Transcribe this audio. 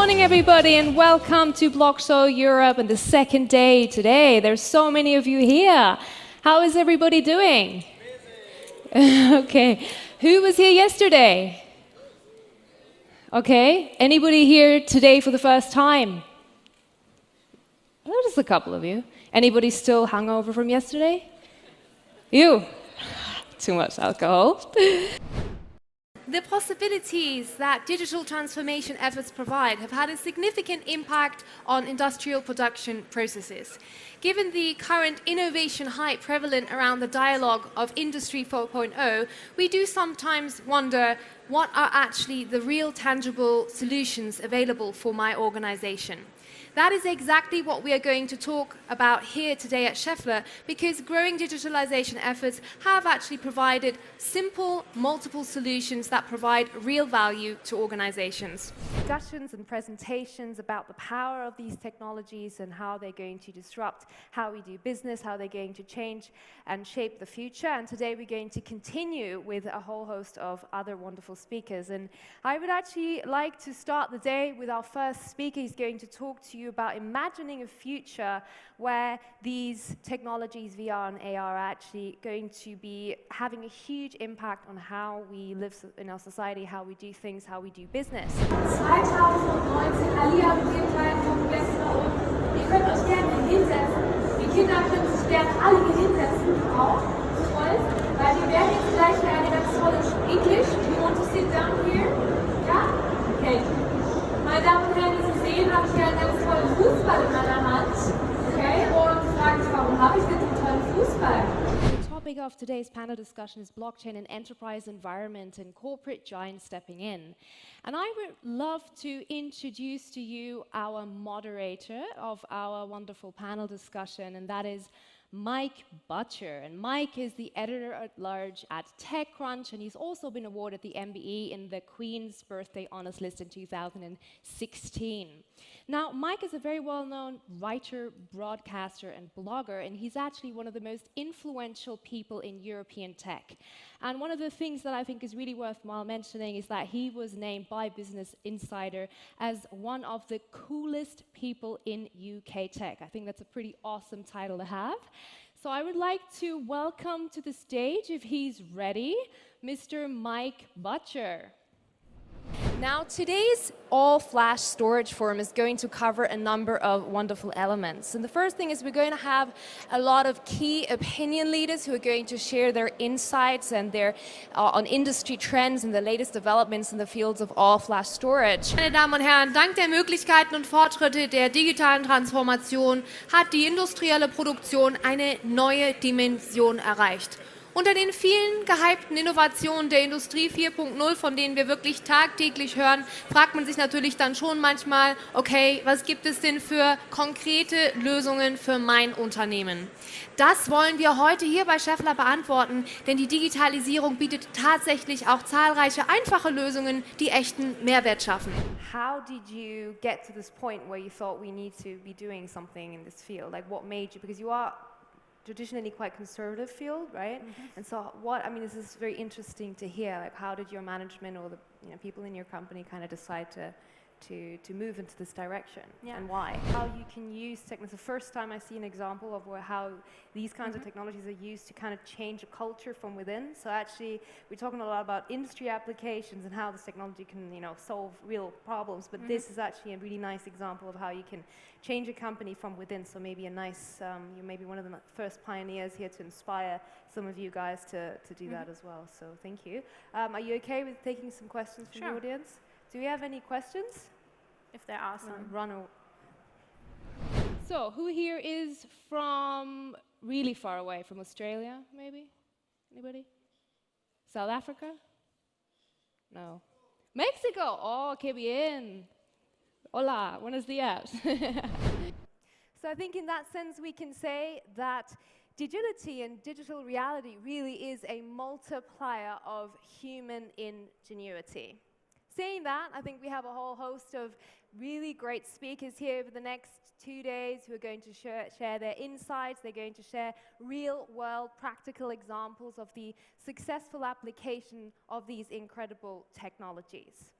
morning, everybody, and welcome to Block Show Europe and the second day today. There's so many of you here. How is everybody doing? Okay. Who was here yesterday? Okay. Anybody here today for the first time? Oh, just a couple of you. Anybody still hungover from yesterday? You? Too much alcohol. The possibilities that digital transformation efforts provide have had a significant impact on industrial production processes. Given the current innovation hype prevalent around the dialogue of Industry 4.0, we do sometimes wonder what are actually the real tangible solutions available for my organization. That is exactly what we are going to talk about here today at Schaeffler, because growing digitalization efforts have actually provided simple, multiple solutions that provide real value to organizations. Discussions and presentations about the power of these technologies and how they're going to disrupt how we do business, how they're going to change and shape the future. And today we're going to continue with a whole host of other wonderful speakers. And I would actually like to start the day with our first speaker. He's going to talk to you about imagining a future where these technologies, VR and AR, are actually going to be having a huge impact on how we live in our society, how we do things, how we do business. 2019, Alia mit dem Teil von gestern und ihr könnt euch gerne hinsetzen. Die Kinder können sich gerne alle hier hinsetzen, auch zu Rolf, weil wir werden jetzt gleich eine ganz tolle English. Do you want to sit down here? Ja? Okay. Meine Damen und Herren, wie Sie sehen, habe ich hier einen ganz tollen Fußball in meiner Hand. Okay? Und frage ich, warum habe ich denn so einen tollen Fußball? The topic of today's panel discussion is blockchain and enterprise environment and corporate giants stepping in. And I would love to introduce to you our moderator of our wonderful panel discussion, and that is Mike Butcher. And Mike is the editor-at-large at TechCrunch, and he's also been awarded the MBE in the Queen's Birthday Honours List in 2016. Now, Mike is a very well-known writer, broadcaster, and blogger, and he's actually one of the most influential people in European tech. And one of the things that I think is really worthwhile mentioning is that he was named by Business Insider as one of the coolest people in UK tech. I think that's a pretty awesome title to have. So I would like to welcome to the stage, if he's ready, Mr. Mike Butcher. Now, today's all-flash storage forum is going to cover a number of wonderful elements. And the first thing is we're going to have a lot of key opinion leaders who are going to share their insights and their on industry trends and the latest developments in the fields of all-flash storage. Meine Damen und Herren, dank der Möglichkeiten und Fortschritte der digitalen Transformation hat die industrielle Produktion eine neue Dimension erreicht. Unter den vielen gehypten Innovationen der Industrie 4.0, von denen wir wirklich tagtäglich hören, fragt man sich natürlich dann schon manchmal, okay, was gibt es denn für konkrete Lösungen für mein Unternehmen? Das wollen wir heute hier bei Schaeffler beantworten, denn die Digitalisierung bietet tatsächlich auch zahlreiche einfache Lösungen, die echten Mehrwert schaffen. How did you get to this point where you thought we need to be doing something in this field? Like what made you, because you are traditionally quite conservative field, right? Mm-hmm. And so this is very interesting to hear, like how did your management or the people in your company kind of decide to move into this direction, and why? How you can use technology. It's the first time I see an example of how these kinds of technologies are used to kind of change a culture from within. So actually, we're talking a lot about industry applications and how this technology can, solve real problems. But this is actually a really nice example of how you can change a company from within. So maybe a nice, you may be one of the first pioneers here to inspire some of you guys to do that as well. So thank you. Are you okay with taking some questions from the audience? Do we have any questions? If there are some. So, who here is from really far away? From Australia, maybe? Anybody? South Africa? No. Mexico! Oh, qué bien. Hola, buenos días. So I think in that sense we can say that digility and digital reality really is a multiplier of human ingenuity. Saying that, I think we have a whole host of really great speakers here over the next 2 days who are going to share their insights. They're going to share real-world practical examples of the successful application of these incredible technologies.